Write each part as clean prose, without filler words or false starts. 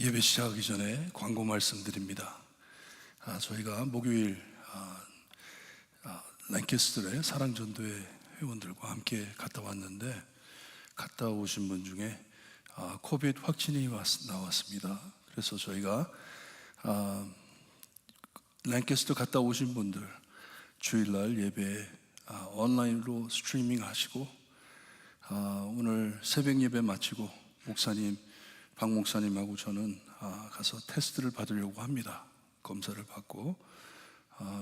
예배 시작하기 전에 광고 말씀드립니다. 저희가 목요일 랭캐스터의 사랑전도회 회원들과 함께 갔다 왔는데, 갔다 오신 분 중에 코비드 확진이 나왔습니다. 그래서 저희가 랭캐스터 갔다 오신 분들 주일날 예배 온라인으로 스트리밍 하시고, 오늘 새벽 예배 마치고 박 목사님하고 저는 가서 테스트를 받으려고 합니다. 검사를 받고,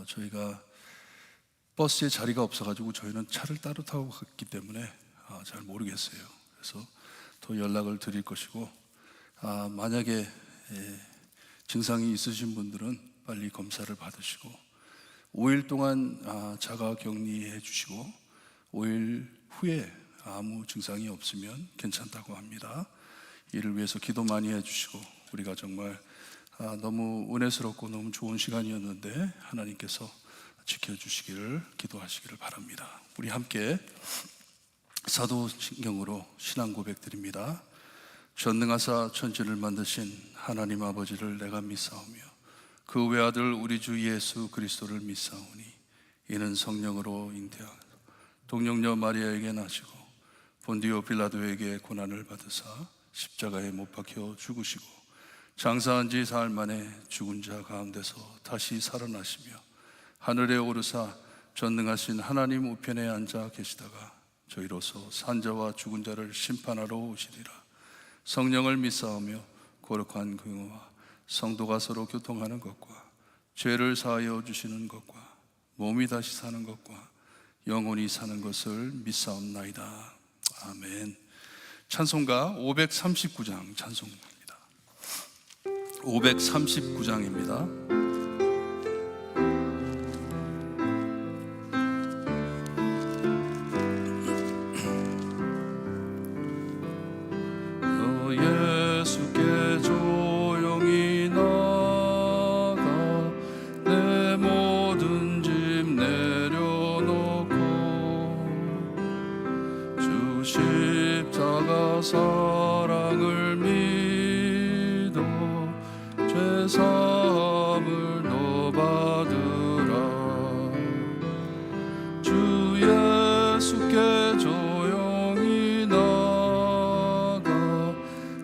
저희가 버스에 자리가 없어가지고 저희는 차를 따로 타고 갔기 때문에 잘 모르겠어요. 그래서 더 연락을 드릴 것이고, 만약에 증상이 있으신 분들은 빨리 검사를 받으시고 5일 동안 자가 격리해 주시고 5일 후에 아무 증상이 없으면 괜찮다고 합니다. 이를 위해서 기도 많이 해주시고, 우리가 정말 너무 은혜스럽고 너무 좋은 시간이었는데 하나님께서 지켜주시기를 기도하시기를 바랍니다. 우리 함께 사도신경으로 신앙 고백 드립니다. 전능하사 천지를 만드신 하나님 아버지를 내가 믿사오며 그 외아들 우리 주 예수 그리스도를 믿사오니 이는 성령으로 잉태하사 동정녀 마리아에게 나시고 본디오 빌라도에게 고난을 받으사 십자가에 못 박혀 죽으시고 장사한 지 사흘 만에 죽은 자 가운데서 다시 살아나시며 하늘에 오르사 전능하신 하나님 우편에 앉아 계시다가 저희로서 산자와 죽은 자를 심판하러 오시리라. 성령을 믿사오며 거룩한 공의와 성도가 서로 교통하는 것과 죄를 사하여 주시는 것과 몸이 다시 사는 것과 영원히 사는 것을 믿사옵나이다. 아멘. 찬송가 539장 찬송입니다. 539장입니다. 예수께 조용히 나가 내 모든 짐 내려놓고 주 십자가 사랑을 믿어 죄사함을 너 받으라. 주 예수께 조용히 나가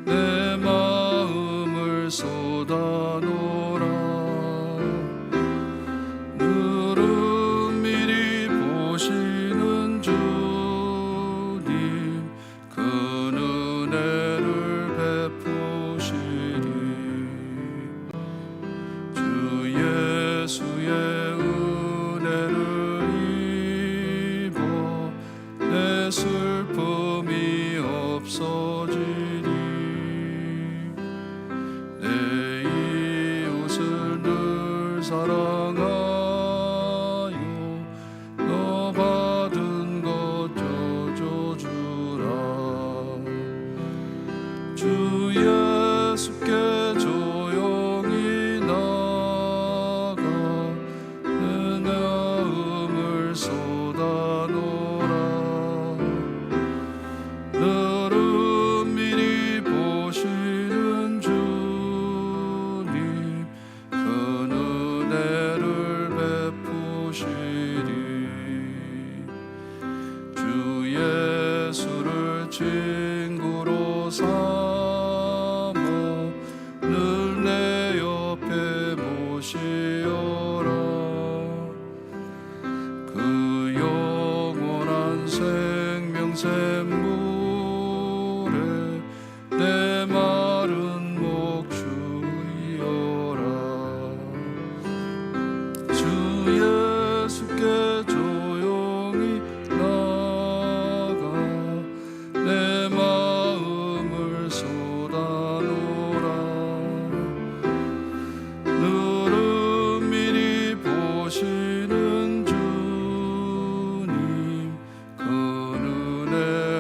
내 마음을 쏟아놓으라. 늘은 미리 보시는 주님 그 은혜를 베푸시리. 주 예수의 은혜를 입어 내 슬픔이 없어지리. 내 이웃을 늘 사랑하여 너 받은 것 져주라. 주 예수께 조용히 나가 내 마음을 쏟아놓으라. 늘은 미리 보시는 주님 그 은혜를 베푸시리. 주 예수를 친구로 삼아 늘 내 옆에 모시어라. 그 영원한 생명샘물에 내 마른 목 주이어라. 주 예수께 조용히 나가 내 마음을 쏟아놓으라. 늘은 미리 보시는 주님 그 은혜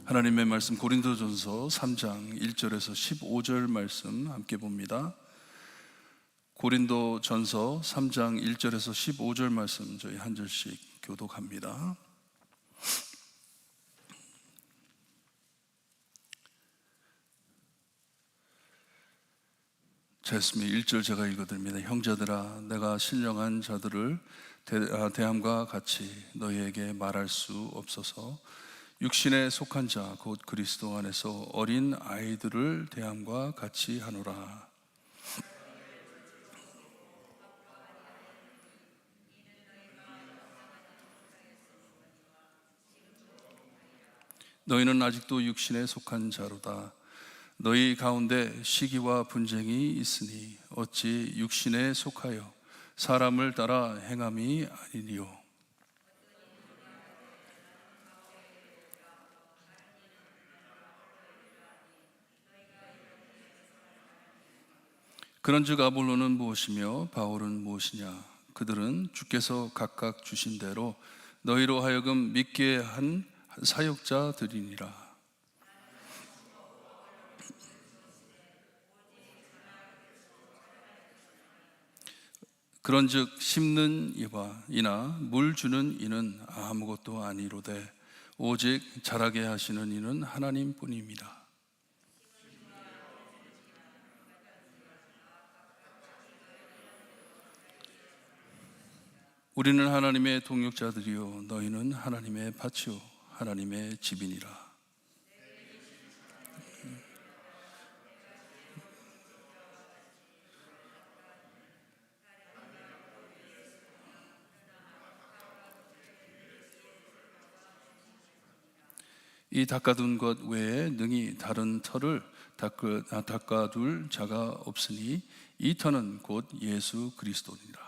하나님의 말씀 고린도전서 3장 1절에서 15절 말씀 함께 봅니다. 고린도전서 3장 1절에서 15절 말씀 저희 한 절씩 교독합니다. 자, 있습니다. 1절 제가 읽어드립니다. 형제들아, 내가 신령한 자들을 대함과 같이 너희에게 말할 수 없어서 육신에 속한 자 곧 그리스도 안에서 어린 아이들을 대함과 같이 하노라. 너희는 아직도 육신에 속한 자로다. 너희 가운데 시기와 분쟁이 있으니 어찌 육신에 속하여 사람을 따라 행함이 아니니요. 그런즉 아볼로는 무엇이며 바울은 무엇이냐? 그들은 주께서 각각 주신 대로 너희로 하여금 믿게 한 사역자들이니라. 그런즉 심는 이나 물 주는 이는 아무것도 아니로되 오직 자라게 하시는 이는 하나님뿐입니다. 우리는 하나님의 동역자들이요 너희는 하나님의 밭이요 하나님의 집이니라. 이 닦아둔 것 외에 능히 다른 터를 닦아둘 자가 없으니 이 터는 곧 예수 그리스도니라.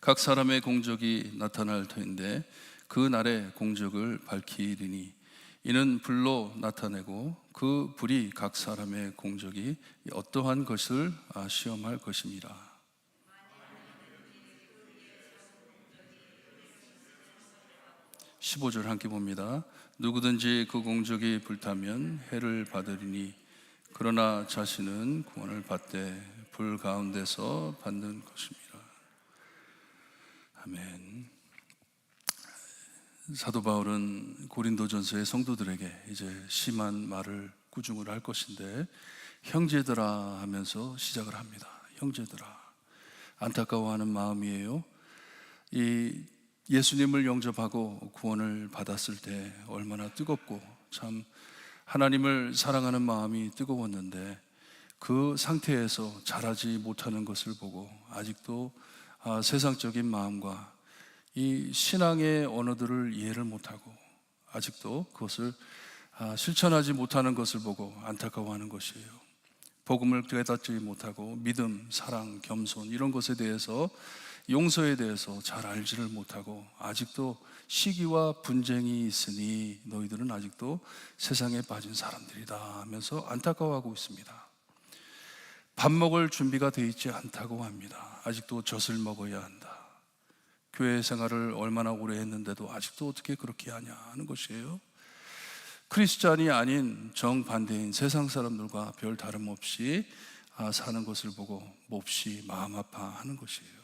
각 사람의 공적이 나타날 터인데 그 날의 공적을 밝히리니 이는 불로 나타내고 그 불이 각 사람의 공적이 어떠한 것을 시험할 것입니다. 15절 함께 봅니다. 누구든지 그 공적이 불타면 해를 받으리니 그러나 자신은 구원을 받되 불 가운데서 받는 것입니다. 아멘. 사도 바울은 고린도전서의 성도들에게 이제 심한 말을 꾸중을 할 것인데 형제들아 하면서 시작을 합니다. 형제들아, 안타까워하는 마음이에요. 이 예수님을 영접하고 구원을 받았을 때 얼마나 뜨겁고 참 하나님을 사랑하는 마음이 뜨거웠는데 그 상태에서 자라지 못하는 것을 보고 아직도 세상적인 마음과 이 신앙의 언어들을 이해를 못하고 아직도 그것을 실천하지 못하는 것을 보고 안타까워하는 것이에요. 복음을 깨닫지 못하고 믿음, 사랑, 겸손 이런 것에 대해서 용서에 대해서 잘 알지를 못하고 아직도 시기와 분쟁이 있으니 너희들은 아직도 세상에 빠진 사람들이다 하면서 안타까워하고 있습니다. 밥 먹을 준비가 되어 있지 않다고 합니다. 아직도 젖을 먹어야 한다. 교회 생활을 얼마나 오래 했는데도 아직도 어떻게 그렇게 하냐 하는 것이에요. 크리스찬이 아닌 정반대인 세상 사람들과 별 다름없이 사는 것을 보고 몹시 마음 아파하는 것이에요.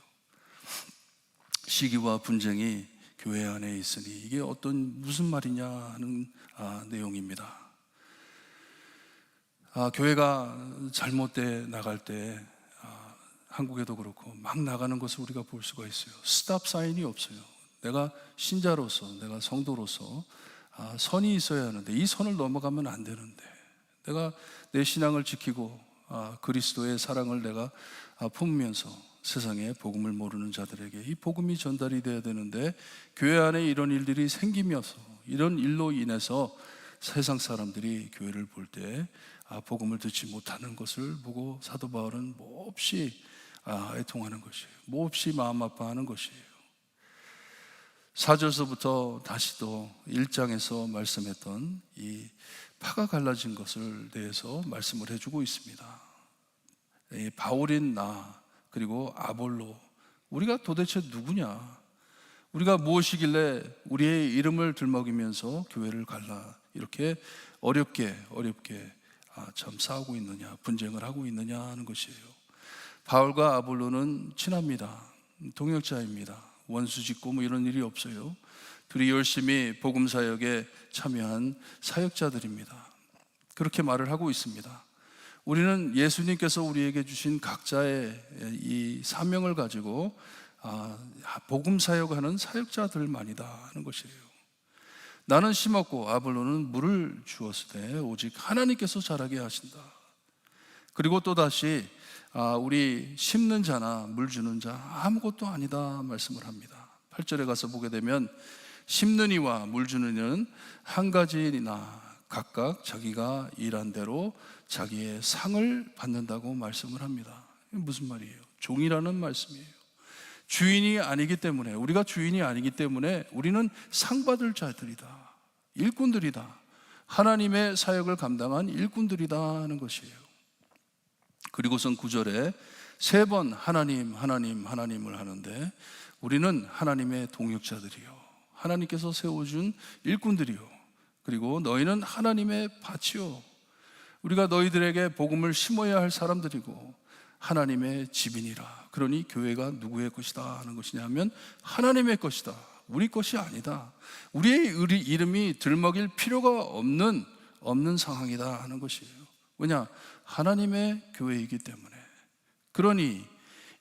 시기와 분쟁이 교회 안에 있으니 이게 무슨 말이냐 하는 내용입니다. 교회가 잘못돼 나갈 때 한국에도 그렇고 막 나가는 것을 우리가 볼 수가 있어요. 스탑 사인이 없어요. 내가 신자로서, 내가 성도로서 선이 있어야 하는데 이 선을 넘어가면 안 되는데 내가 내 신앙을 지키고 그리스도의 사랑을 내가 품으면서 세상에 복음을 모르는 자들에게 이 복음이 전달이 돼야 되는데 교회 안에 이런 일들이 생기면서 이런 일로 인해서 세상 사람들이 교회를 볼 때 복음을 듣지 못하는 것을 보고 사도 바울은 몹시 애통하는 것이에요. 몹시 마음 아파하는 것이에요. 4절서부터 다시 또 1장에서 말씀했던 이 파가 갈라진 것을 대해서 말씀을 해주고 있습니다. 바울인 나, 그리고 아볼로, 우리가 도대체 누구냐? 우리가 무엇이길래 우리의 이름을 들먹이면서 교회를 갈라 이렇게 어렵게 참 싸우고 있느냐, 분쟁을 하고 있느냐 하는 것이에요. 바울과 아볼로는 친합니다. 동역자입니다. 원수 짓고 뭐 이런 일이 없어요. 둘이 열심히 복음 사역에 참여한 사역자들입니다. 그렇게 말을 하고 있습니다. 우리는 예수님께서 우리에게 주신 각자의 이 사명을 가지고 복음 사역하는 사역자들만이다 하는 것이에요. 나는 심었고 아볼로는 물을 주었으되 오직 하나님께서 자라게 하신다. 그리고 또다시 우리 심는 자나 물 주는 자 아무것도 아니다 말씀을 합니다. 8절에 가서 보게 되면 심는 이와 물 주는 이는 한 가지나 각각 자기가 일한 대로 자기의 상을 받는다고 말씀을 합니다. 이게 무슨 말이에요? 종이라는 말씀이에요. 주인이 아니기 때문에, 우리가 주인이 아니기 때문에 우리는 상 받을 자들이다, 일꾼들이다, 하나님의 사역을 감당한 일꾼들이다 하는 것이에요. 그리고선 9절에 3번 하나님을 하는데 우리는 하나님의 동역자들이요, 하나님께서 세워준 일꾼들이요, 그리고 너희는 하나님의 밭이요, 우리가 너희들에게 복음을 심어야 할 사람들이고 하나님의 집이니라. 그러니 교회가 누구의 것이다 하는 것이냐면 하나님의 것이다, 우리 것이 아니다. 우리의 이름이 들먹일 필요가 없는 상황이다 하는 것이에요. 왜냐? 하나님의 교회이기 때문에. 그러니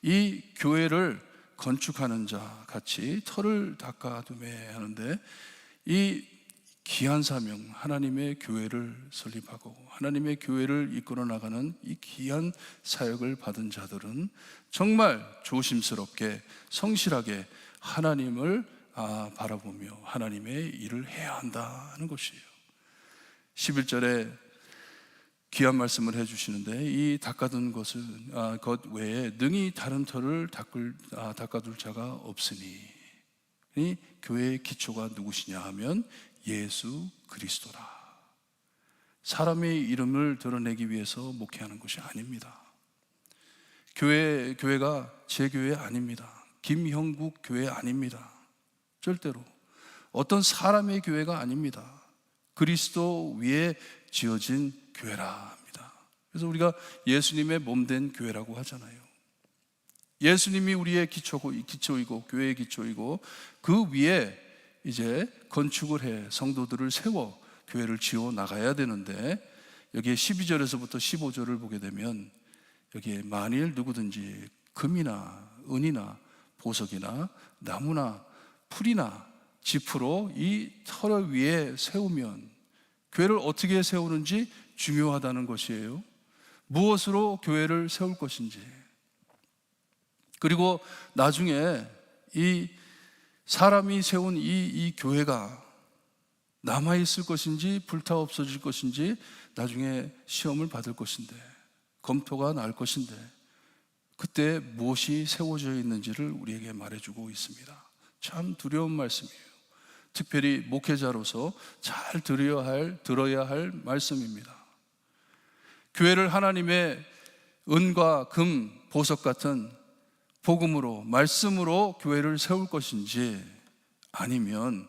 이 교회를 건축하는 자 같이 터를 닦아두매 하는데, 이 귀한 사명, 하나님의 교회를 설립하고 하나님의 교회를 이끌어 나가는 이 귀한 사역을 받은 자들은 정말 조심스럽게 성실하게 하나님을 바라보며 하나님의 일을 해야 한다는 것이에요. 11절에 귀한 말씀을 해주시는데, 이 닦아둔 것 외에 능히 다른 터를 닦아둘 자가 없으니, 이 교회의 기초가 누구시냐 하면 예수 그리스도라. 사람의 이름을 드러내기 위해서 목회하는 것이 아닙니다. 교회가 제 교회 아닙니다. 김형국 교회 아닙니다. 절대로 어떤 사람의 교회가 아닙니다. 그리스도 위에 지어진 교회라 합니다. 그래서 우리가 예수님의 몸된 교회라고 하잖아요. 예수님이 우리의 기초이고 교회의 기초이고, 그 위에 이제 건축을 해 성도들을 세워 교회를 지어 나가야 되는데, 여기에 12절에서부터 15절을 보게 되면 여기에 만일 누구든지 금이나 은이나 보석이나 나무나 풀이나 짚으로 이 터 위에 세우면, 교회를 어떻게 세우는지 중요하다는 것이에요. 무엇으로 교회를 세울 것인지, 그리고 나중에 이 사람이 세운 이 교회가 남아있을 것인지 불타 없어질 것인지, 나중에 시험을 받을 것인데, 검토가 날 것인데, 그때 무엇이 세워져 있는지를 우리에게 말해주고 있습니다. 참 두려운 말씀이에요. 특별히 목회자로서 잘 들어야 할 말씀입니다. 교회를 하나님의 은과 금, 보석 같은 복음으로, 말씀으로 교회를 세울 것인지, 아니면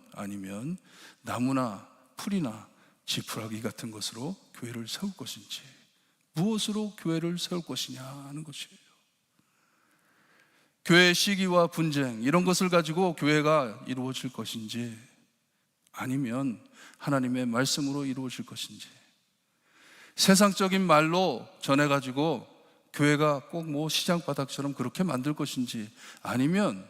나무나 풀이나 지푸라기 같은 것으로 교회를 세울 것인지, 무엇으로 교회를 세울 것이냐 하는 것이에요. 교회의 시기와 분쟁 이런 것을 가지고 교회가 이루어질 것인지, 아니면 하나님의 말씀으로 이루어질 것인지, 세상적인 말로 전해가지고 교회가 꼭 뭐 시장바닥처럼 그렇게 만들 것인지, 아니면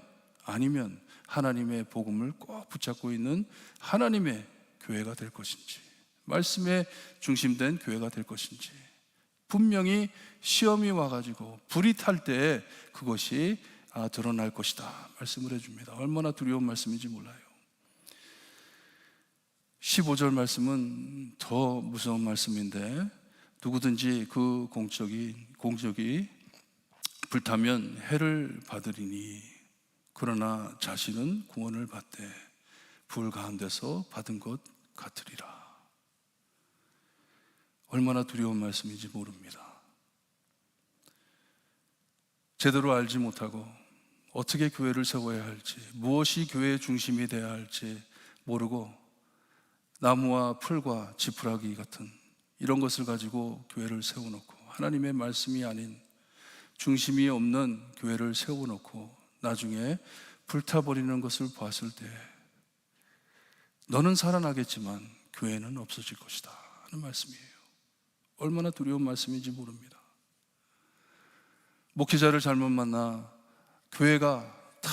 하나님의 복음을 꼭 붙잡고 있는 하나님의 교회가 될 것인지, 말씀에 중심된 교회가 될 것인지, 분명히 시험이 와가지고 불이 탈 때 그것이 드러날 것이다 말씀을 해줍니다. 얼마나 두려운 말씀인지 몰라요. 15절 말씀은 더 무서운 말씀인데, 누구든지 그 공적이 불타면 해를 받으리니 그러나 자신은 구원을 받되 불 가운데서 받은 것 같으리라. 얼마나 두려운 말씀인지 모릅니다. 제대로 알지 못하고 어떻게 교회를 세워야 할지, 무엇이 교회의 중심이 되어야 할지 모르고 나무와 풀과 지푸라기 같은 이런 것을 가지고 교회를 세워놓고 하나님의 말씀이 아닌 중심이 없는 교회를 세워놓고 나중에 불타버리는 것을 봤을 때 너는 살아나겠지만 교회는 없어질 것이다 하는 말씀이에요. 얼마나 두려운 말씀인지 모릅니다. 목회자를 잘못 만나 교회가 다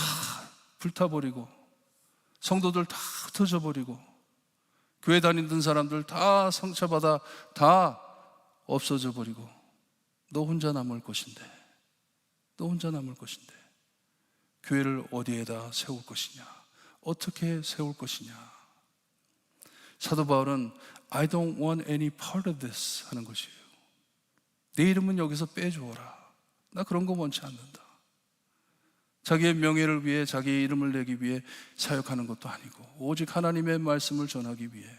불타버리고 성도들 다 흩어져 버리고 교회 다니던 사람들 다 상처받아 다 없어져 버리고 너 혼자 남을 것인데, 너 혼자 남을 것인데 교회를 어디에다 세울 것이냐, 어떻게 세울 것이냐. 사도 바울은 I don't want any part of this 하는 것이에요. 내 이름은 여기서 빼주어라. 나 그런 거 원치 않는다. 자기의 명예를 위해 자기의 이름을 내기 위해 사역하는 것도 아니고 오직 하나님의 말씀을 전하기 위해,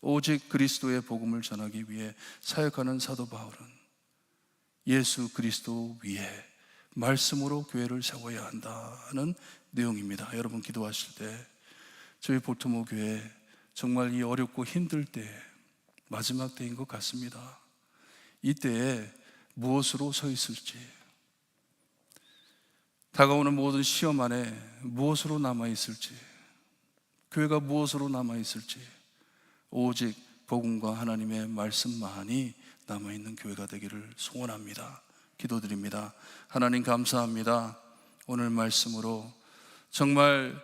오직 그리스도의 복음을 전하기 위해 사역하는 사도 바울은 예수 그리스도 위에 말씀으로 교회를 세워야 한다는 내용입니다. 여러분 기도하실 때 저희 볼트모 교회 정말 이 어렵고 힘들 때 마지막 때인 것 같습니다. 이때에 무엇으로 서 있을지, 다가오는 모든 시험 안에 무엇으로 남아있을지, 교회가 무엇으로 남아있을지 오직 복음과 하나님의 말씀만이 남아있는 교회가 되기를 소원합니다. 기도드립니다. 하나님 감사합니다. 오늘 말씀으로 정말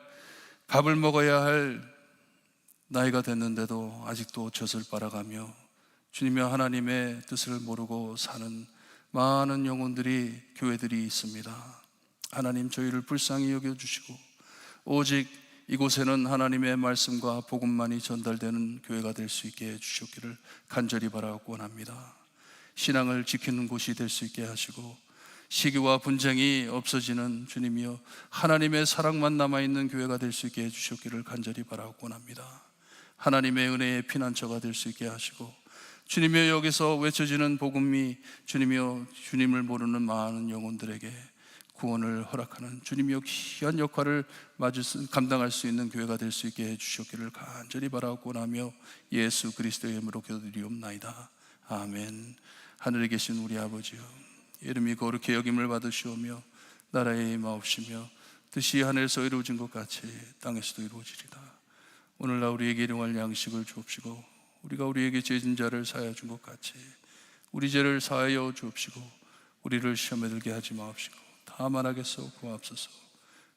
밥을 먹어야 할 나이가 됐는데도 아직도 젖을 빨아가며 주님의 하나님의 뜻을 모르고 사는 많은 영혼들이, 교회들이 있습니다. 하나님 저희를 불쌍히 여겨주시고 오직 이곳에는 하나님의 말씀과 복음만이 전달되는 교회가 될 수 있게 해주셨기를 간절히 바라고 원합니다. 신앙을 지키는 곳이 될 수 있게 하시고 시기와 분쟁이 없어지는 주님이여 하나님의 사랑만 남아있는 교회가 될 수 있게 해주셨기를 간절히 바라고 원합니다. 하나님의 은혜의 피난처가 될 수 있게 하시고 주님이여 여기서 외쳐지는 복음이 주님이여 주님을 모르는 많은 영혼들에게 구원을 허락하는 주님이여 귀한 역할을 감당할 수 있는 교회가 될 수 있게 해주셨기를 간절히 바라고 원하며 예수 그리스도의 이름으로 기도드리옵나이다. 아멘. 하늘에 계신 우리 아버지여 이름이 거룩히 여김을 받으시오며 나라의 임하옵시며 뜻이 하늘에서 이루어진 것 같이 땅에서도 이루어지리다. 오늘날 우리에게 일용할 양식을 주옵시고 우리가 우리에게 죄진 자를 사하여 준 것 같이 우리 죄를 사하여 주옵시고 우리를 시험에 들게 하지 마옵시고 다만 하겠소 고맙소서.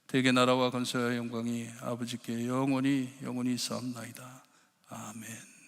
대개 나라와 권세와 영광이 아버지께 영원히 있사옵나이다. 아멘.